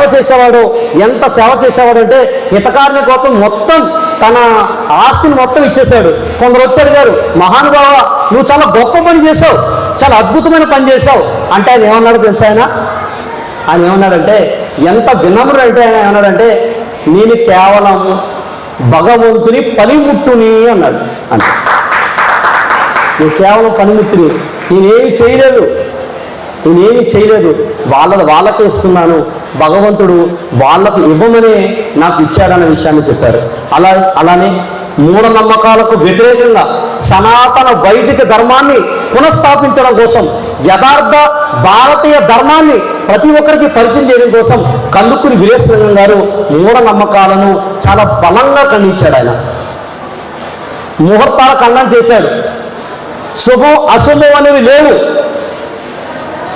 చేసేవాడంటే హితకారుని కోసం మొత్తం తన ఆస్తిని మొత్తం ఇచ్చేశాడు. కొందరు వచ్చి అడిగారు, మహానుభావ, నువ్వు చాలా గొప్ప పని చేసావు, చాలా అద్భుతమైన పని చేసావు అంటే ఆయన ఏమన్నాడు తెలుసా? ఆయన ఏమన్నాడంటే, ఎంత వినమ్రుడు అంటే ఆయన ఏమన్నాడంటే, నేను కేవలం భగవంతుని పనిముట్టుని అన్నాడు. అంటే నేను కేవలం పనిముట్టుని, నేనేమి చేయలేదు, వాళ్ళకే ఇస్తున్నాను, భగవంతుడు వాళ్ళకు ఇవ్వమనే నాకు ఇచ్చాడన్న విషయాన్ని చెప్పారు. అలానే మూఢనమ్మకాలకు వ్యతిరేకంగా సనాతన వైదిక ధర్మాన్ని పునఃస్థాపించడం కోసం, యథార్థ భారతీయ ధర్మాన్ని ప్రతి ఒక్కరికి పరిచయం చేయడం కోసం కందుకూరి వీరేశలింగం గారు మూఢనమ్మకాలను చాలా బలంగా ఖండించాడు. ఆయన ముహూర్తాల ఖండన చేశాడు. శుభం అశుభం అనేవి లేవు,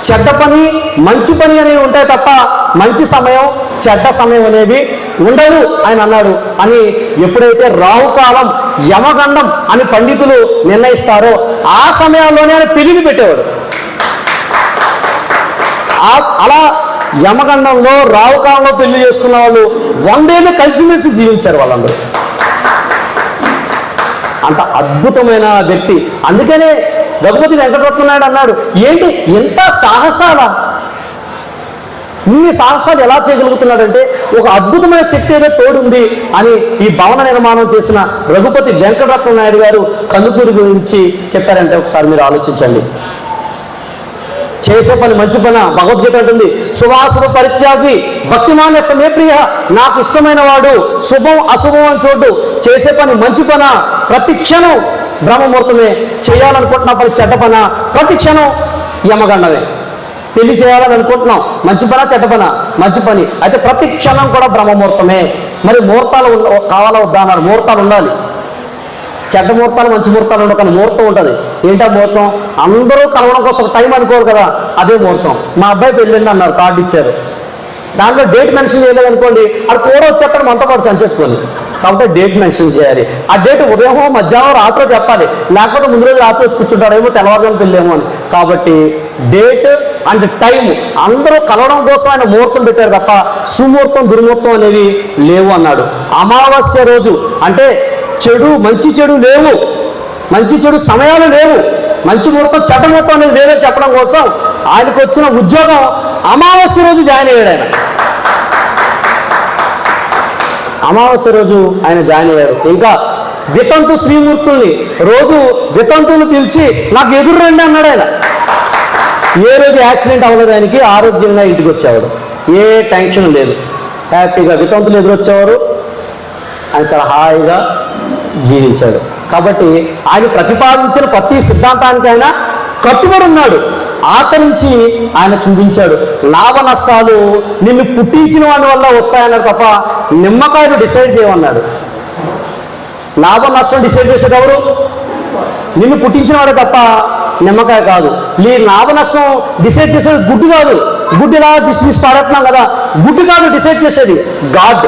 చెడ్డ పని మంచి పని అనేవి ఉంటాయి తప్ప మంచి సమయం చెడ్డ సమయం అనేవి ఉండవు ఆయన అన్నాడు. అని ఎప్పుడైతే రాహుకాలం యమగండం అని పండితులు నిర్ణయిస్తారో ఆ సమయాల్లోనే ఆయన పెళ్లిని పెట్టేవాడు. అలా యమగండంలో రాహుకాలంలో పెళ్లి చేసుకున్న వాళ్ళు 100 ఏళ్ళు కలిసిమెలిసి జీవించారు వాళ్ళందరూ. అంత అద్భుతమైన వ్యక్తి. అందుకనే రఘుపతి వెంకటరత్న నాయుడు అన్నాడు, ఏంటి ఎంత సాహసాల, ఇన్ని సాహసాలు ఎలా చేయగలుగుతున్నాడంటే ఒక అద్భుతమైన శక్తి ఏదో తోడుంది అని ఈ భవన నిర్మాణం చేసిన రఘుపతి వెంకటరత్న నాయుడు గారు కందుకూరి గురించి చెప్పారంటే ఒకసారి మీరు ఆలోచించండి. చేసే పని మంచి పని, భగవద్గీత అంటుంది శుభాశుభ పరిత్యాగి భక్తిమాన్య సమే ప్రియ, నాకు ఇష్టమైన వాడు శుభం అశుభం అని చోటు, చేసే పని మంచి పన, ప్రతి క్షణం బ్రహ్మముహూర్తమే, చేయాలనుకుంటున్న పని చెడ్డ పన, ప్రతి క్షణం యమగండమే. పెళ్లి చేయాలని అనుకుంటున్నాం, మంచి పన చెడ్డ పన, మంచి పని, అయితే ప్రతి క్షణం కూడా బ్రహ్మముహూర్తమే. మరి ముహూర్తాలు కావాలా వద్దా అన్నారు. ముహూర్తాలు ఉండాలి. చెడ్డ ముహూర్తాలు మంచి ముహూర్తాలు ఉండవు, కానీ ముహూర్తం ఉంటుంది. ఏంటా ముహూర్తం? అందరూ కలవడం కోసం ఒక టైం అనుకోరు కదా, అదే ముహూర్తం. మా అబ్బాయి పెళ్ళండి అన్నారు, కార్డు ఇచ్చారు, దాంట్లో డేట్ మెన్షన్ చేయలేదు అనుకోండి, అది కూడా వచ్చేస్తాడు మనతో పాటు అని చెప్పుకొని. కాబట్టి డేట్ మెన్షన్ చేయాలి. ఆ డేట్ ఉదయం మధ్యాహ్నం రాత్రి చెప్పాలి, లేకపోతే ముందు రోజు రాత్రి వచ్చి కూర్చుంటాడేమో, తెల్లవారుజాము పెళ్ళేమో అని. కాబట్టి డేట్ అండ్ టైం అందరూ కలవడం కోసం ఆయన ముహూర్తం పెట్టారు తప్ప సుముహూర్తం దుర్ముహూర్తం అనేవి లేవు అన్నాడు. అమావాస్య రోజు అంటే చెడు మంచి చెడు లేవు, మంచి చెడు సమయాలు లేవు, మంచి ముహూర్తం చెడ్డ ముహూర్తం అనేది లేదని చెప్పడం కోసం ఆయనకు వచ్చిన ఉద్యోగం అమావాస్య రోజు జాయిన్ అయ్యాడు. ఆయన అమావాస్య రోజు ఆయన జాయిన్ అయ్యారు. ఇంకా వితంతు శ్రీమూర్తుల్ని రోజు వితంతువులు పిలిచి నాకు ఎదురు రండి అన్నాడు ఆయన. ఏ రోజు యాక్సిడెంట్ అవ్వలేదు ఆయనకి, ఆరోగ్యంగా ఇంటికి వచ్చేవాడు, ఏ టెన్షన్ లేదు, హ్యాపీగా వితంతులు ఎదురొచ్చేవారు, ఆయన చాలా హాయిగా జీవించాడు. కాబట్టి ఆయన ప్రతిపాదించిన ప్రతి సిద్ధాంతానికి ఆయన కట్టుబడి ఉన్నాడు, ఆచరించి ఆయన చూపించాడు. లాభ నష్టాలు నిన్ను పుట్టించిన వాడి వల్ల వస్తాయన్నాడు తప్ప నిమ్మకాయలు డిసైడ్ చేయమన్నాడు. లాభ నష్టం డిసైడ్ చేసేది ఎవరు? నిన్ను పుట్టించిన వాడే తప్ప నిమ్మకాయ కాదు. నీ లాభ నష్టం డిసైడ్ చేసేది గుడ్డు కాదు. గుడ్డు ఇలా తీసి పాడుతున్నాం కదా, గుడ్డు కాదు డిసైడ్ చేసేది, గాడ్.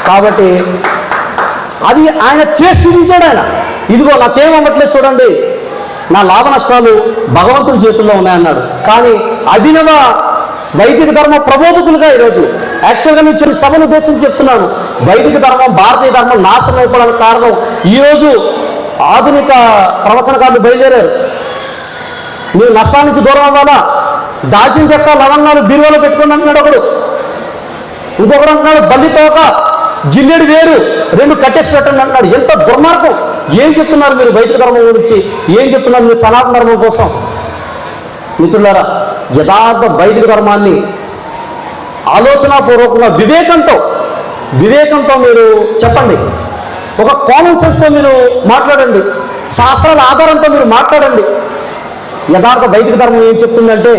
కాబట్టి అది ఆయన చేసి చూపించాడు. ఆయన ఇదిగో నాకేమవ్వట్లేదు చూడండి, నా లాభ నష్టాలు భగవంతుడి చేతుల్లో ఉన్నాయన్నాడు. కానీ అభినవ వైదిక ధర్మ ప్రబోధకులుగా ఈరోజు యాక్చువల్గా నేను చిన్న సభను ఉద్దేశించి చెప్తున్నాను. వైదిక ధర్మం భారతీయ ధర్మం నాశనం అయిపోవడానికి కారణం ఈరోజు ఆధునిక ప్రవచనకారులు బయలుదేరారు. మీరు నష్టాల నుంచి దూరం అవ్వాలా, దాల్చిన చెక్క లవంగాలు బీరువాలో పెట్టుకోండి అంటున్నాడు ఒకడు, ఇంకొకడు అంటున్నాడు బల్లి తోక జిల్లెడు వేరు 2 కట్టేసి పెట్టండి అంటున్నాడు. ఎంత దుర్మార్గం! ఏం చెప్తున్నారు మీరు వైదిక ధర్మం గురించి? ఏం చెప్తున్నారు మీరు సనాతన ధర్మం కోసం? మిత్రులారా, యథార్థ వైదిక ధర్మాన్ని ఆలోచనాపూర్వకంగా వివేకంతో మీరు చెప్పండి. ఒక కామన్ సెన్స్తో మీరు మాట్లాడండి, శాస్త్రాల ఆధారంతో మీరు మాట్లాడండి. యథార్థ వైదిక ధర్మం ఏం చెప్తుందంటే,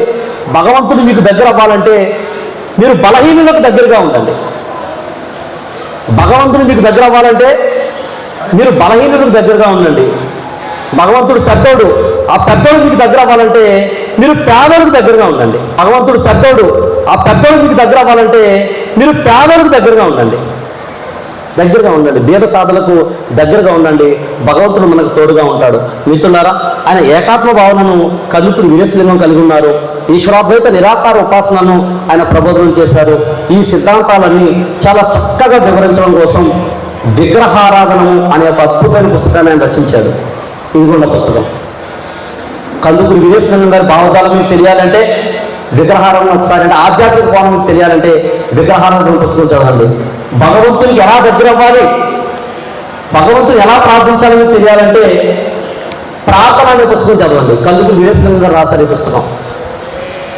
భగవంతుడు మీకు దగ్గర అవ్వాలంటే మీరు బలహీనులకు దగ్గరగా ఉండండి. భగవంతుడు మీకు దగ్గర అవ్వాలంటే మీరు బలహీనులకు దగ్గరగా ఉండండి. భగవంతుడు పెద్దోడు, ఆ పెద్దోడు మీకు దగ్గర అవ్వాలంటే మీరు పేదలకు దగ్గరగా ఉండండి. భగవంతుడు పెద్దోడు, ఆ పెద్దోడు మీకు దగ్గర అవ్వాలంటే మీరు పేదలకు దగ్గరగా ఉండండి. బీద సాధలకు దగ్గరగా ఉండండి. భగవంతుడు మనకు తోడుగా ఉంటాడు. మిత్రులారా, ఆయన ఏకాత్మ భావనను కందుకూరి వీరేశలింగం కలిగి ఉన్నారు. ఈశ్వరాద్వైత నిరాకార ఉపాసనను ఆయన ప్రబోధనం చేశారు. ఈ సిద్ధాంతాలన్నీ చాలా చక్కగా వివరించడం కోసం విగ్రహారాధనము అనే ఒక అద్భుతమైన పుస్తకాన్ని ఆయన రచించాడు. ఇదిగోండి పుస్తకం. కందుకూరి వీరేశలింగం గారి భావజాలం మీకు తెలియాలంటే విగ్రహారాధన ఒకసారి, అంటే ఆధ్యాత్మిక కోణం మీకు తెలియాలంటే విగ్రహారాధన పుస్తకం చదవండి. భగవంతునికి ఎలా దగ్గర అవ్వాలి, భగవంతుని ఎలా ప్రార్థించాలని తెలియాలంటే ప్రార్థన అనే పుస్తకం చదవండి. కందుకూరి వీరేశలింగం గారు రాశారు ఈ పుస్తకం.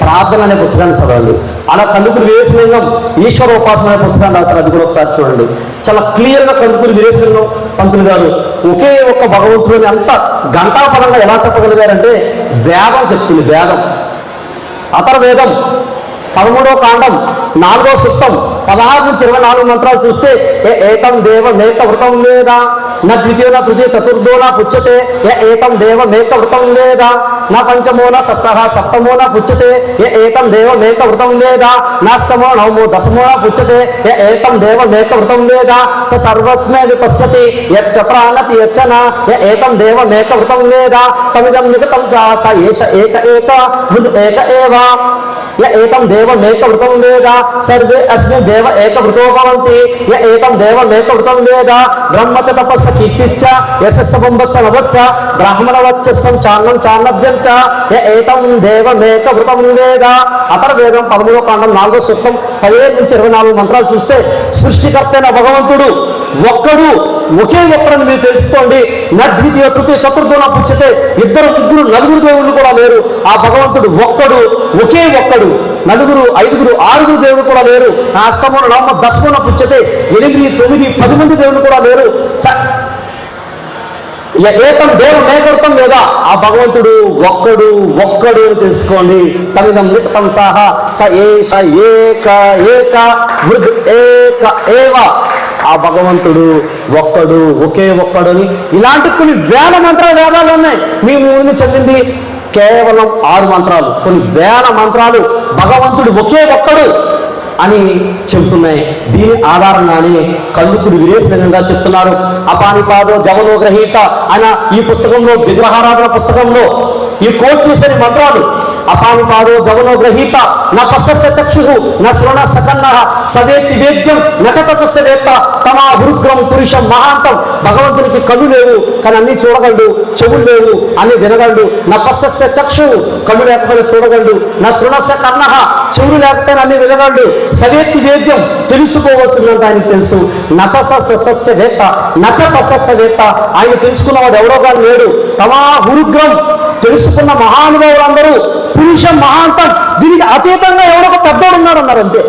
ప్రార్థన అనే పుస్తకాన్ని చదవండి. అలా కందుకూరి వీరేశలింగం ఈశ్వర ఉపాసన అనే పుస్తకాన్ని రాశారు. అది కూడా ఒకసారి చూడండి. చాలా క్లియర్గా కందుకూరి వీరేశలింగం పంతులు గారు ఒకే ఒక్క భగవంతుడిని అంత ఘంటాపరంగా ఎలా చెప్పగలిగారంటే వేదం చెప్తుంది. వేదం అథర్వవేదం 13వ కాండం 4వ సూక్తం 16 నుంచి 24 మంత్రాలు చూస్తే ఏతం దేవ మేక వృతం లేదా నా ద్వితీయ నా తృతీయ చతుర్థో నా పుచ్చతే ఏతం దేవ మేక వృతం లేదా నా పంచమో నా షష్ఠ సప్తమో నా పుచ్చతే ఏతం దేవ మేక వృతం లేదా నాష్టమో నవమో దశమో నా పుచ్చతే ఏతం దేవ మేక వృతం లేదా స సర్వస్మే విపశ్యతి యచ్చ ప్రాణతి యచ్చన ఏతం దేవ మేక వృతం లేదా తమిదం నిగతం స ఏష ఏక ఏక ఏక ఏవ ఏతం దేవ మేక వృతం లేదా సర్వే అస్మిన్ దేవ ఏక వృతో భవంతి ఏతం దేవ మేక వృతం లేదా బ్రహ్మచ తపస్స కీర్తిశ్చ యశస్స బొంబస్స నవస్స బ్రాహ్మణ వచ్చస్సం చాన్నం చాన్నద్యం చ ఏతం దేవ మేక వృతం లేదా అథర్వవేదం 13వ కాండం 4వ సూక్తం 17 నుంచి 24 మంత్రాలు చూస్తే సృష్టికర్త అయిన భగవంతుడు ఒక్కడు ఒకే ఒక్కడని మీరు తెలుసుకోండి. నా ద్వితీయ తృతీయ చతుర్థో నా పుచ్చతే ఇద్దరు ముగ్గురు నలుగురు దేవుళ్ళు కూడా లేరు. ఆ భగవంతుడు ఒక్కడు ఒకే ఒక్కడు. నలుగురు ఐదుగురు ఆరుగురు దేవుడు కూడా లేరు. నా అష్టమోన నవమ దశమోన పుచ్చతే 8 9 10 మంది దేవుళ్ళు కూడా లేరు. ఏకం దేవ మేకృతం లేదా ఆ భగవంతుడు ఒక్కడు ఒక్కడు అని తెలుసుకోండి. తమిదం నికతం సహ స ఏష ఏక ఏక వృద్ ఏక ఏవ ఆ భగవంతుడు ఒక్కడు ఒకే ఒక్కడు అని ఇలాంటి కొన్ని వేల మంత్రాలు వేదాలు ఉన్నాయి. మీ ముందు చదివింది కేవలం 6 మంత్రాలు. కొన్ని వేల మంత్రాలు భగవంతుడు ఒకే ఒక్కడు అని చెబుతున్నాయి. దీని ఆధారంగానే కందుకూరి వీరేశలింగంగా చెప్తున్నారు. అపానిపాదో జవనో గ్రహీత ఆయన ఈ పుస్తకంలో విగ్రహారాధన పుస్తకంలో ఈ కోట్ చేసే మంత్రాలు అపానిపాదో జవనో గ్రహీత నా పశ్చస్య చక్షు నా శ్రవణ సకన్న సవేత్తి వేద్యం నచతస్య వేత్త తమా హృగ్రం పురుషం మహాంతం. భగవంతునికి కళ్ళు లేవు కానీ అన్ని చూడగలడు, చెవులు లేవు అన్ని వినగలడు. నా పశ్చస్య చక్షు కళ్ళు లేకపోయినా చూడగలడు, నా శ్రవణస్య కన్న చెవులు లేకపోయినా అన్ని వినగలడు. సవేత్తి వేద్యం తెలుసుకోవాల్సిందంటే ఆయనకు తెలుసు. నచసస్య వేత్త నచతస్య వేత్త ఆయన తెలుసుకున్నవాడు ఎవరో కానీ లేడు. తమా హృగ్రం తెలుసుకున్న మహానుభావులందరూ పురుషం మహాంతం. దీనికి అతీతంగా ఎవడో ఒక పెద్దోడు ఉన్నాడు అన్నారు అంతే.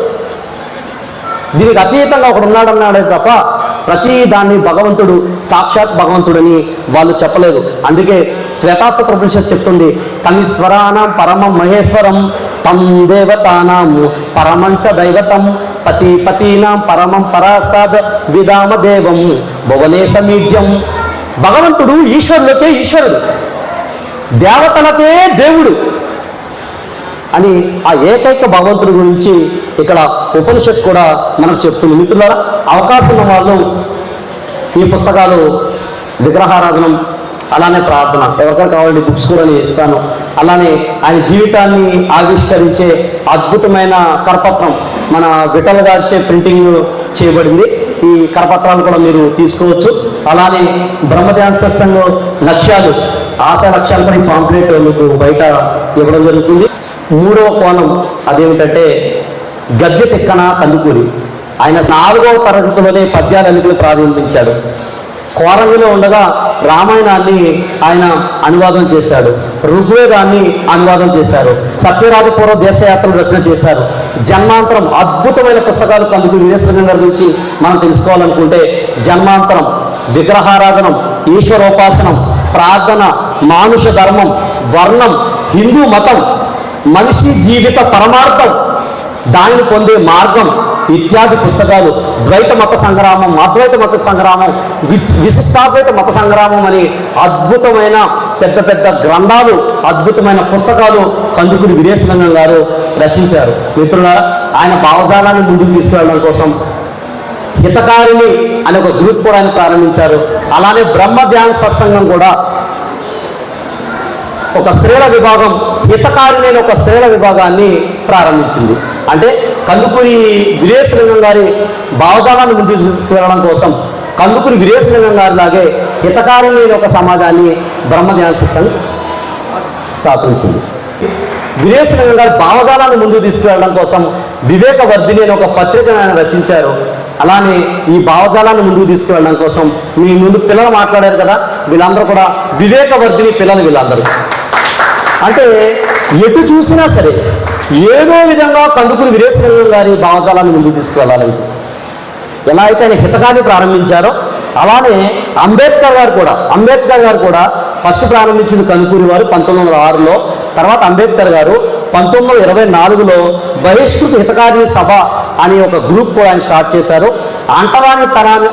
దీనికి అతీతంగా ఒకడు ఉన్నాడన్నాడే తప్ప ప్రతి దాన్ని భగవంతుడు సాక్షాత్ భగవంతుడని వాళ్ళు చెప్పలేదు. అందుకే శ్వేతాస్త్ర ఉపనిషత్తు చెప్తుంది తమీశ్వరాణం పరమం మహేశ్వరం తం దేవతానాం పరమంచ దైవతం పతి పతీనాం పరమం పరాస్తాద్ విదామ దేవం భువనే సమీజ్యం. భగవంతుడు ఈశ్వరులకే ఈశ్వరుడు, దేవతలకే దేవుడు అని ఆ ఏకైక భగవంతుడి గురించి ఇక్కడ ఉపనిషత్తు కూడా మనకు చెప్తుంది. మిత్రులారా, అవకాశం ఉన్న వాళ్ళు ఈ పుస్తకాలు విగ్రహారాధనం అలానే ప్రార్థన ఎవరికైనా కావాలంటే బుక్స్ కూడా నేను ఇస్తాను. అలానే ఆయన జీవితాన్ని ఆవిష్కరించే అద్భుతమైన కరపత్రం మన విఠల్ గారిచే ప్రింటింగ్ చేయబడింది. ఈ కరపత్రాలు కూడా మీరు తీసుకోవచ్చు. అలానే బ్రహ్మధ్యాన సత్సంగం లక్ష్యాలు ఆశా లక్ష్యాలు కూడా ఈ పాంప్లెట్ మీకు బయట ఇవ్వడం జరుగుతుంది. 3వ కోణం అదేమిటంటే గద్య తిక్కన కందుకూరి. ఆయన 4వ తరగతిలోనే పద్యాలన్నిటిని ప్రారంభించాడు. కోరంగిలో ఉండగా రామాయణాన్ని ఆయన అనువాదం చేశాడు, ఋగ్వేదాన్ని అనువాదం చేశారు, సత్యరాజపూర్వ దేశయాత్రలు రచన చేశారు. జన్మాంతరం అద్భుతమైన పుస్తకాలు కందుకూరి వీరేశలింగం గారి గురించి మనం తెలుసుకోవాలనుకుంటే జన్మాంతరం, విగ్రహారాధనం, ఈశ్వరోపాసనం, ప్రార్థన, మానుష ధర్మం, వర్ణం, హిందూ మతం, మనిషి జీవిత పరమార్థం, దానిని పొందే మార్గం ఇత్యాది పుస్తకాలు, ద్వైత మత సంగ్రామం, అద్వైత మత సంగ్రామం, విశిష్టాద్వైత మత సంగ్రామం అని అద్భుతమైన పెద్ద పెద్ద గ్రంథాలు, అద్భుతమైన పుస్తకాలు కందుకూరి వీరేశలింగం గారు రచించారు. మిత్రులారా, ఆయన భావజాలాన్ని ముందుకు తీసుకెళ్ళడం కోసం హితకారిణి అనే ఒక గ్రూప్ కూడా ఆయన ప్రారంభించారు. అలానే బ్రహ్మ ధ్యాన సత్సంగం కూడా ఒక స్త్రీల విభాగం, హితకారిణి అనే ఒక స్త్రీల విభాగాన్ని ప్రారంభించింది. అంటే కందుకూరి వీరేశలింగం గారి భావజాలాన్ని ముందుకు తీసుకువెళ్ళడం కోసం కందుకూరి వీరేశలింగం గారి లాగే హితకారిణి అనే ఒక సమాజాన్ని బ్రహ్మధ్యాన సత్సంగం స్థాపించింది. వీరేశలింగం గారి భావజాలాన్ని ముందుకు తీసుకువెళ్ళడం కోసం వివేకవర్ధిని అనే ఒక పత్రికను ఆయన రచించారు. అలానే ఈ భావజాలాన్ని ముందుకు తీసుకువెళ్ళడం కోసం మీ ముందు పిల్లలు మాట్లాడారు కదా, వీళ్ళందరూ కూడా వివేకవర్ధిని పిల్లలు. వీళ్ళందరూ అంటే ఎటు చూసినా సరే ఏదో విధంగా కందుకూరి వీరేశలింగం గారి భావజాలాన్ని ముందుకు తీసుకువెళ్ళాలని చెప్పి ఎలా అయితే ఆయన హితకాన్ని ప్రారంభించారో అలానే అంబేద్కర్ గారు కూడా ఫస్ట్ ప్రారంభించింది కందుకూరి వారు 1906లో, తర్వాత అంబేద్కర్ గారు 1924లో బహిష్కృత హితకారిణి సభ అనే ఒక గ్రూప్ కూడా ఆయన స్టార్ట్ చేశారు. అంటరానితనాన్ని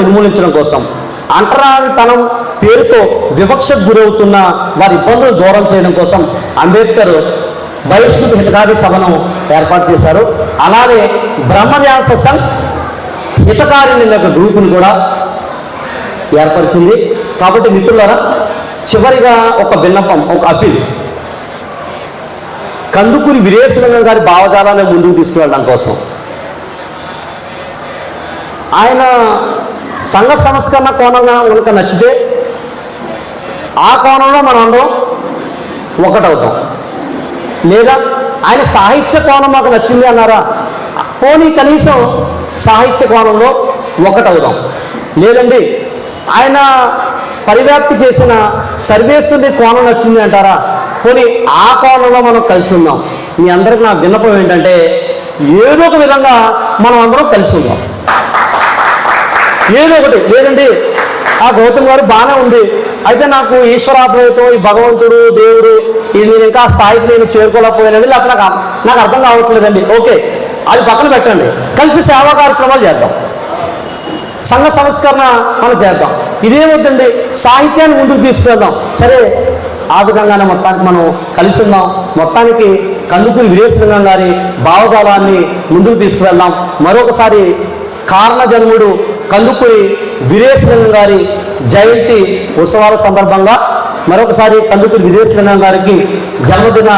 నిర్మూలించడం కోసం, అంటరానితనం పేరుతో వివక్షకు గురవుతున్న వారి ఇబ్బందులు దూరం చేయడం కోసం అంబేద్కర్ బహిష్కృత హితకారిణి సభను ఏర్పాటు చేశారు. అలానే బ్రహ్మధ్యాన సంఘ్ హితకారిణి యొక్క గ్రూపును కూడా ఏర్పరిచింది. కాబట్టి మిత్రులారా, చివరిగా ఒక విన్నపం, ఒక అప్పీల్, కందుకూరి వీరేశలింగం గారి భావజాలాన్ని ముందుకు తీసుకువెళ్ళడం కోసం ఆయన సంఘ సంస్కరణ కోణంగా మనకు నచ్చితే ఆ కోణంలో మనం అందరం ఒకటవుతాం. లేదా ఆయన సాహిత్య కోణం మాకు నచ్చింది అన్నారా, పోనీ కనీసం సాహిత్య కోణంలో ఒకటవుదాం. లేదండి ఆయన పరివ్యాప్తి చేసిన సర్వేశ్వరుని కోణం నచ్చింది అంటారా, పోనీ ఆ కోణంలో మనం కలిసి ఉందాం. మీ అందరికి నా విన్నపం ఏంటంటే ఏదో ఒక విధంగా మనం అందరం కలిసి ఉందాం. ఏదో ఒకటి. లేదండి ఆ గౌతమ్ గారు బాగానే ఉంది, అయితే నాకు ఈశ్వరాద్వైతం, ఈ భగవంతుడు, దేవుడు, ఇది నేను ఇంకా ఆ స్థాయికి నేను చేరుకోలేకపోయానండి, లేకపోతే నాకు అర్థం కావట్లేదండి. ఓకే, అది పక్కన పెట్టండి. కలిసి సేవా కార్యక్రమాలు చేద్దాం, సంఘ సంస్కరణ మనం చేద్దాం. ఇదేమవుతుంది, సాహిత్యాన్ని ముందుకు తీసుకెళ్దాం. సరే, ఆ విధంగానే మొత్తానికి మనం కలిసి ఉందాం. మొత్తానికి కందుకూరి వీరేశలింగం గారి భావజాలాన్ని ముందుకు తీసుకువెళ్దాం. మరొకసారి కారణ జన్ముడు కందుకూరి వీరేశలింగం గారి జయంతి ఉత్సవాల సందర్భంగా మరొకసారి కందుకూరి వీరేశలింగం గారికి జన్మదిన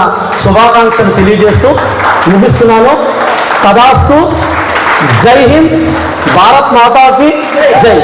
శుభాకాంక్షలు తెలియజేస్తూ ముగిస్తున్నాను. తదాస్తు. జై హింద్. భారత్ మాతాకి జై.